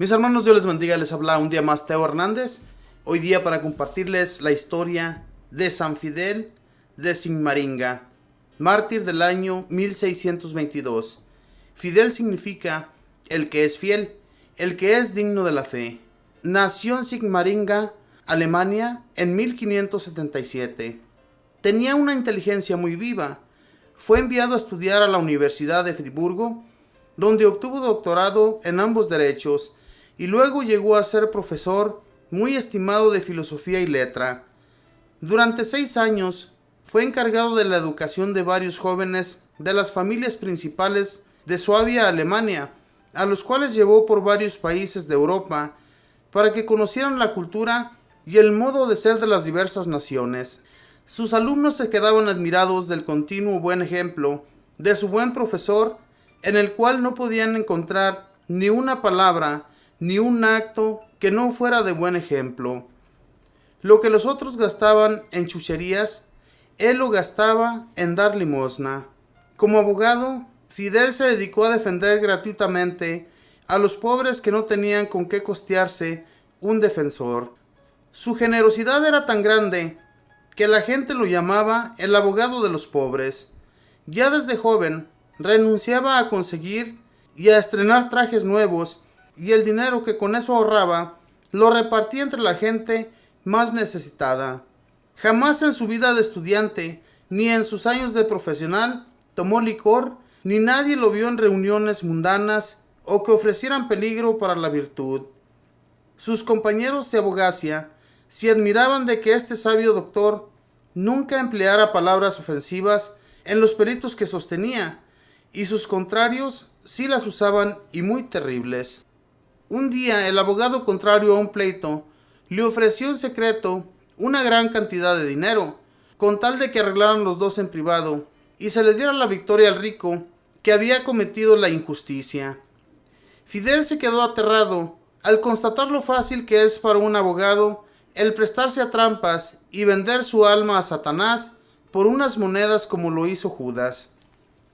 Mis hermanos, Dios les bendiga, les habla un día más Teo Hernández. Hoy día para compartirles la historia de San Fidel de Sigmaringa, mártir del año 1622. Fidel significa el que es fiel, el que es digno de la fe. Nació en Sigmaringa, Alemania, en 1577. Tenía una inteligencia muy viva. Fue enviado a estudiar a la Universidad de Friburgo, donde obtuvo doctorado en ambos derechos, y luego llegó a ser profesor muy estimado de filosofía y letra. Durante 6 años fue encargado de la educación de varios jóvenes de las familias principales de Suabia, Alemania, a los cuales llevó por varios países de Europa para que conocieran la cultura y el modo de ser de las diversas naciones. Sus alumnos se quedaban admirados del continuo buen ejemplo de su buen profesor, en el cual no podían encontrar ni una palabra ni un acto que no fuera de buen ejemplo. Lo que los otros gastaban en chucherías, él lo gastaba en dar limosna. Como abogado, Fidel se dedicó a defender gratuitamente a los pobres que no tenían con qué costearse un defensor. Su generosidad era tan grande que la gente lo llamaba el abogado de los pobres. Ya desde joven renunciaba a conseguir y a estrenar trajes nuevos, y el dinero que con eso ahorraba lo repartía entre la gente más necesitada. Jamás en su vida de estudiante ni en sus años de profesional tomó licor, ni nadie lo vio en reuniones mundanas o que ofrecieran peligro para la virtud. Sus compañeros de abogacía se admiraban de que este sabio doctor nunca empleara palabras ofensivas en los peritos que sostenía, y sus contrarios sí las usaban, y muy terribles. Un día el abogado contrario a un pleito le ofreció en secreto una gran cantidad de dinero, con tal de que arreglaran los dos en privado y se le diera la victoria al rico que había cometido la injusticia. Fidel se quedó aterrado al constatar lo fácil que es para un abogado el prestarse a trampas y vender su alma a Satanás por unas monedas, como lo hizo Judas,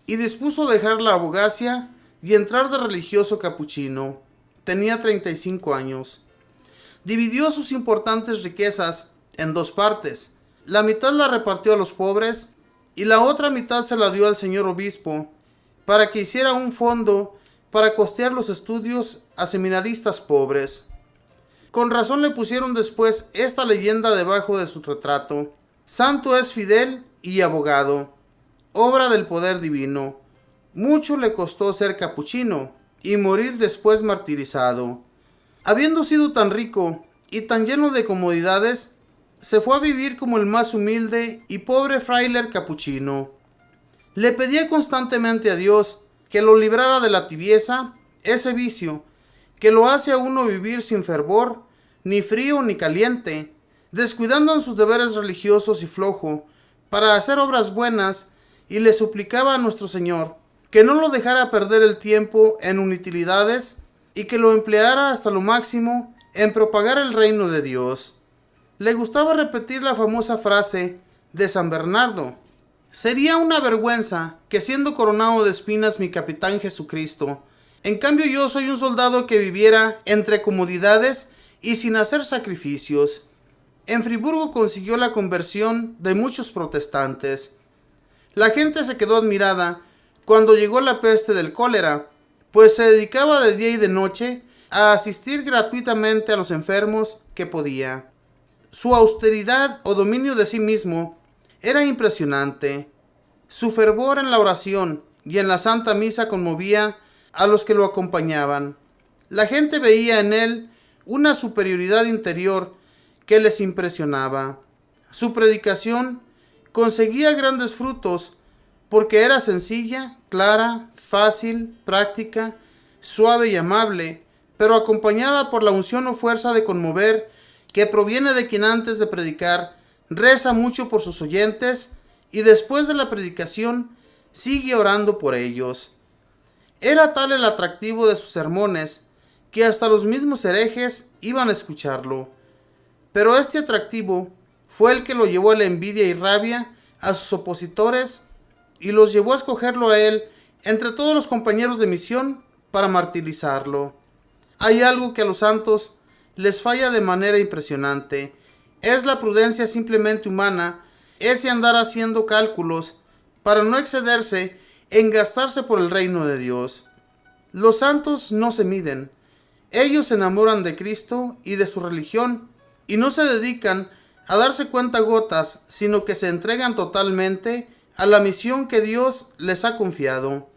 y dispuso dejar la abogacía y entrar de religioso capuchino. Tenía 35 años. Dividió sus importantes riquezas en 2 partes. La mitad la repartió a los pobres y la otra mitad se la dio al señor obispo para que hiciera un fondo para costear los estudios a seminaristas pobres. Con razón le pusieron después esta leyenda debajo de su retrato: Santo es Fidel y abogado, obra del poder divino. Mucho le costó ser capuchino y morir después martirizado. Habiendo sido tan rico y tan lleno de comodidades, se fue a vivir como el más humilde y pobre fraile capuchino. Le pedía constantemente a Dios que lo librara de la tibieza, ese vicio que lo hace a uno vivir sin fervor, ni frío ni caliente, descuidando en sus deberes religiosos y flojo para hacer obras buenas, y le suplicaba a nuestro Señor que no lo dejara perder el tiempo en inutilidades y que lo empleara hasta lo máximo en propagar el reino de Dios. Le gustaba repetir la famosa frase de San Bernardo: sería una vergüenza que siendo coronado de espinas mi capitán Jesucristo, en cambio yo soy un soldado que viviera entre comodidades y sin hacer sacrificios. En Friburgo consiguió la conversión de muchos protestantes. La gente se quedó admirada cuando llegó la peste del cólera, pues se dedicaba de día y de noche a asistir gratuitamente a los enfermos que podía. Su austeridad o dominio de sí mismo era impresionante. Su fervor en la oración y en la Santa Misa conmovía a los que lo acompañaban. La gente veía en él una superioridad interior que les impresionaba. Su predicación conseguía grandes frutos porque era sencilla, clara, fácil, práctica, suave y amable, pero acompañada por la unción o fuerza de conmover que proviene de quien antes de predicar reza mucho por sus oyentes y después de la predicación sigue orando por ellos. Era tal el atractivo de sus sermones que hasta los mismos herejes iban a escucharlo. Pero este atractivo fue el que lo llevó a la envidia y rabia a sus opositores y los llevó a escogerlo a él entre todos los compañeros de misión para martirizarlo. Hay algo que a los santos les falla de manera impresionante. Es la prudencia simplemente humana, ese andar haciendo cálculos para no excederse en gastarse por el reino de Dios. Los santos no se miden. Ellos se enamoran de Cristo y de su religión y no se dedican a darse cuentagotas, sino que se entregan totalmente a la misión que Dios les ha confiado.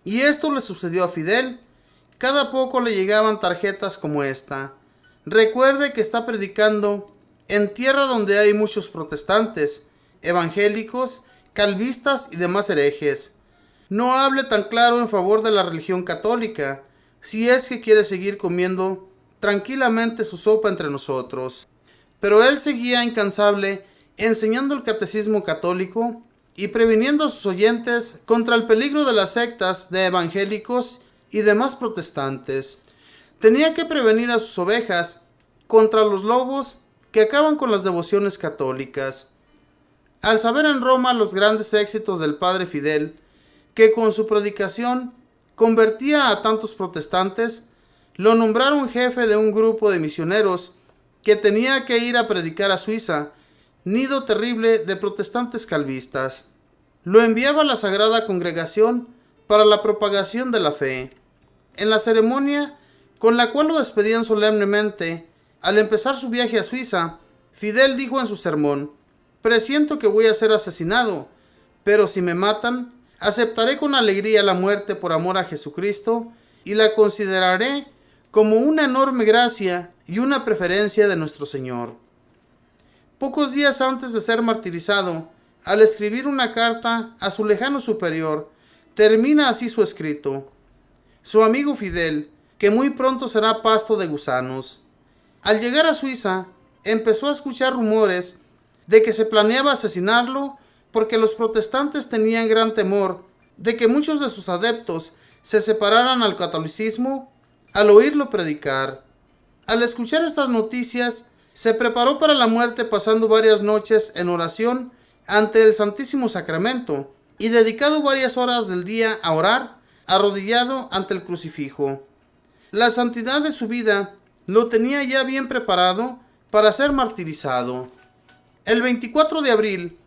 Y esto le sucedió a Fidel. Cada poco le llegaban tarjetas como esta. Recuerde que está predicando en tierra donde hay muchos protestantes, evangélicos, calvistas y demás herejes. No hable tan claro en favor de la religión católica, si es que quiere seguir comiendo tranquilamente su sopa entre nosotros. Pero él seguía incansable enseñando el catecismo católico y previniendo a sus oyentes contra el peligro de las sectas de evangélicos y demás protestantes. Tenía que prevenir a sus ovejas contra los lobos que acaban con las devociones católicas. Al saber en Roma los grandes éxitos del padre Fidel, que con su predicación convertía a tantos protestantes, lo nombraron jefe de un grupo de misioneros que tenía que ir a predicar a Suiza, nido terrible de protestantes calvistas. Lo enviaba a la Sagrada Congregación para la propagación de la fe. En la ceremonia con la cual lo despedían solemnemente, al empezar su viaje a Suiza, Fidel dijo en su sermón: «Presiento que voy a ser asesinado, pero si me matan, aceptaré con alegría la muerte por amor a Jesucristo y la consideraré como una enorme gracia y una preferencia de nuestro Señor». Pocos días antes de ser martirizado, al escribir una carta a su lejano superior, termina así su escrito: «Su amigo Fidel, que muy pronto será pasto de gusanos». Al llegar a Suiza, empezó a escuchar rumores de que se planeaba asesinarlo porque los protestantes tenían gran temor de que muchos de sus adeptos se separaran al catolicismo al oírlo predicar. Al escuchar estas noticias, se preparó para la muerte pasando varias noches en oración ante el Santísimo Sacramento y dedicado varias horas del día a orar, arrodillado ante el crucifijo. La santidad de su vida lo tenía ya bien preparado para ser martirizado. El 24 de abril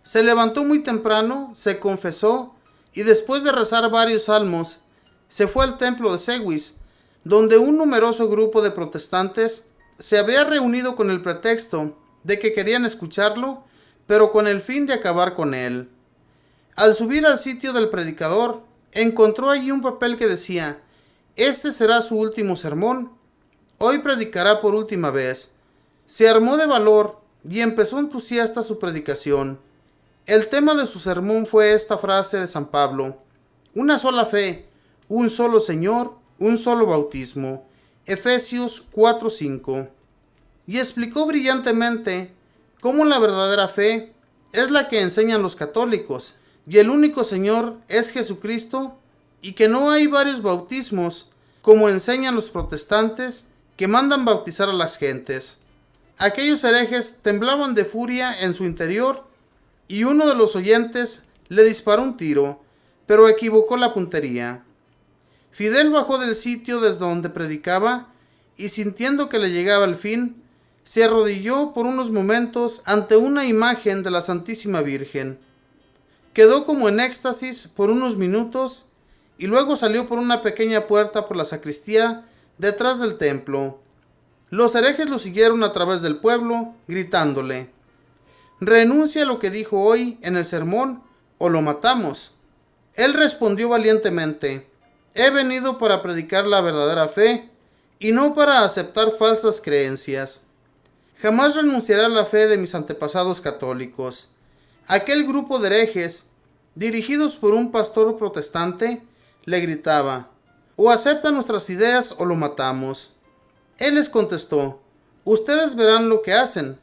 se levantó muy temprano, se confesó y después de rezar varios salmos, se fue al templo de Sewis, donde un numeroso grupo de protestantes se había reunido con el pretexto de que querían escucharlo, pero con el fin de acabar con él. Al subir al sitio del predicador, encontró allí un papel que decía: «Este será su último sermón. Hoy predicará por última vez». Se armó de valor y empezó entusiasta su predicación. El tema de su sermón fue esta frase de San Pablo: «Una sola fe, un solo Señor, un solo bautismo». Efesios 4:5. Y explicó brillantemente cómo la verdadera fe es la que enseñan los católicos, y el único Señor es Jesucristo, y que no hay varios bautismos, como enseñan los protestantes, que mandan bautizar a las gentes. Aquellos herejes temblaban de furia en su interior, y uno de los oyentes le disparó un tiro, pero equivocó la puntería. Fidel bajó del sitio desde donde predicaba, y sintiendo que le llegaba el fin, se arrodilló por unos momentos ante una imagen de la Santísima Virgen. Quedó como en éxtasis por unos minutos y luego salió por una pequeña puerta por la sacristía detrás del templo. Los herejes lo siguieron a través del pueblo, gritándole: «Renuncia a lo que dijo hoy en el sermón o lo matamos». Él respondió valientemente: «He venido para predicar la verdadera fe y no para aceptar falsas creencias. Jamás renunciaré a la fe de mis antepasados católicos». Aquel grupo de herejes, dirigidos por un pastor protestante, le gritaba: «O acepta nuestras ideas o lo matamos». Él les contestó: «Ustedes verán lo que hacen.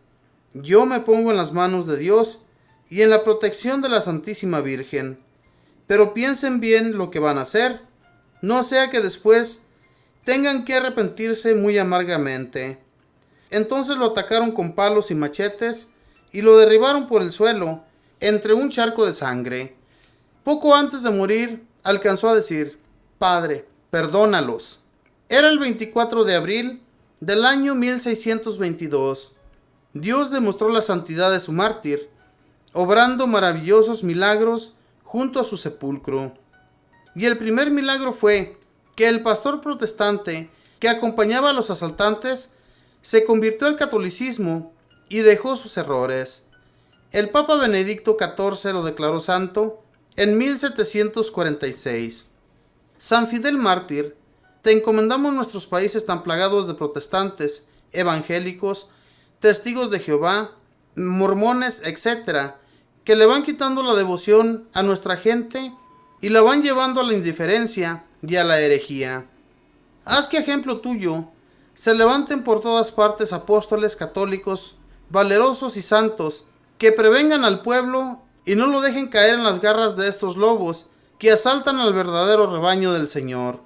Yo me pongo en las manos de Dios y en la protección de la Santísima Virgen. Pero piensen bien lo que van a hacer, no sea que después tengan que arrepentirse muy amargamente». Entonces lo atacaron con palos y machetes y lo derribaron por el suelo, entre un charco de sangre. Poco antes de morir, alcanzó a decir: «Padre, perdónalos». Era el 24 de abril del año 1622. Dios demostró la santidad de su mártir, obrando maravillosos milagros junto a su sepulcro. Y el primer milagro fue que el pastor protestante que acompañaba a los asaltantes se convirtió al catolicismo y dejó sus errores. El Papa Benedicto XIV lo declaró santo en 1746. San Fidel mártir, te encomendamos nuestros países tan plagados de protestantes, evangélicos, testigos de Jehová, mormones, etc., que le van quitando la devoción a nuestra gente y la van llevando a la indiferencia y a la herejía. Haz que ejemplo tuyo se levanten por todas partes apóstoles católicos, valerosos y santos, que prevengan al pueblo y no lo dejen caer en las garras de estos lobos que asaltan al verdadero rebaño del Señor.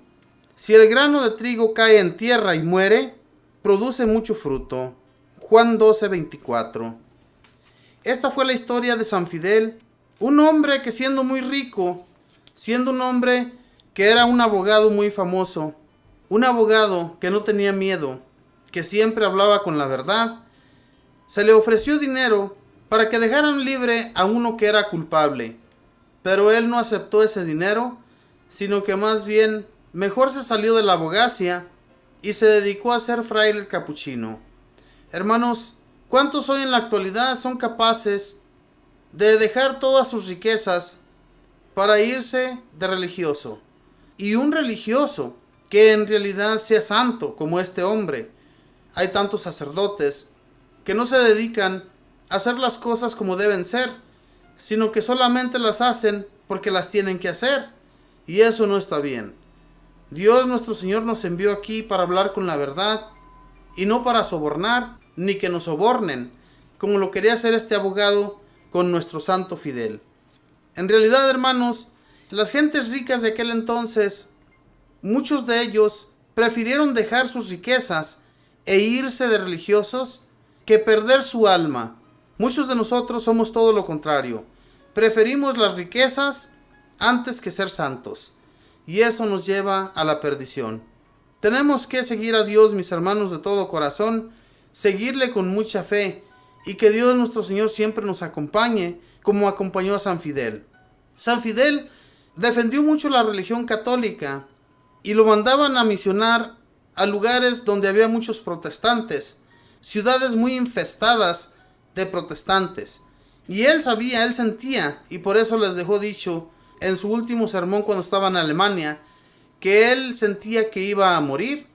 Si el grano de trigo cae en tierra y muere, produce mucho fruto. Juan 12:24. Esta fue la historia de San Fidel, un hombre que siendo muy rico, siendo un hombre que era un abogado muy famoso, un abogado que no tenía miedo, que siempre hablaba con la verdad, se le ofreció dinero para que dejaran libre a uno que era culpable, pero él no aceptó ese dinero, sino que más bien mejor se salió de la abogacía y se dedicó a ser fraile capuchino. Hermanos, ¿cuántos hoy en la actualidad son capaces de dejar todas sus riquezas para irse de religioso? Y un religioso que en realidad sea santo como este hombre. Hay tantos sacerdotes que no se dedican a hacer las cosas como deben ser, sino que solamente las hacen porque las tienen que hacer. Y eso no está bien. Dios nuestro Señor nos envió aquí para hablar con la verdad y no para sobornar ni que nos sobornen, como lo quería hacer este abogado con nuestro santo Fidel. En realidad, hermanos, las gentes ricas de aquel entonces, muchos de ellos prefirieron dejar sus riquezas e irse de religiosos que perder su alma. Muchos de nosotros somos todo lo contrario. Preferimos las riquezas antes que ser santos. Y eso nos lleva a la perdición. Tenemos que seguir a Dios, mis hermanos, de todo corazón, seguirle con mucha fe, y que Dios nuestro Señor siempre nos acompañe, como acompañó a San Fidel. San Fidel defendió mucho la religión católica, y lo mandaban a misionar a lugares donde había muchos protestantes, ciudades muy infestadas de protestantes. Y él sabía, él sentía, y por eso les dejó dicho en su último sermón cuando estaba en Alemania, que él sentía que iba a morir.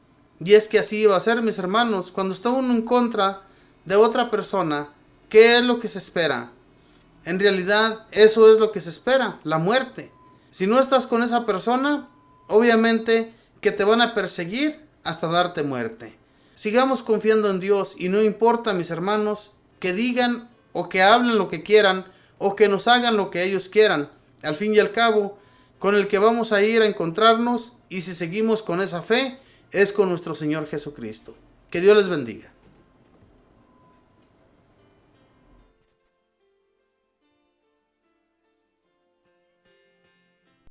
Y es que así iba a ser, mis hermanos. Cuando está uno en contra de otra persona, ¿qué es lo que se espera? En realidad, eso es lo que se espera, la muerte. Si no estás con esa persona, obviamente que te van a perseguir hasta darte muerte. Sigamos confiando en Dios y no importa, mis hermanos, que digan o que hablen lo que quieran o que nos hagan lo que ellos quieran. Al fin y al cabo, con el que vamos a ir a encontrarnos, y si seguimos con esa fe, es con nuestro Señor Jesucristo. Que Dios les bendiga.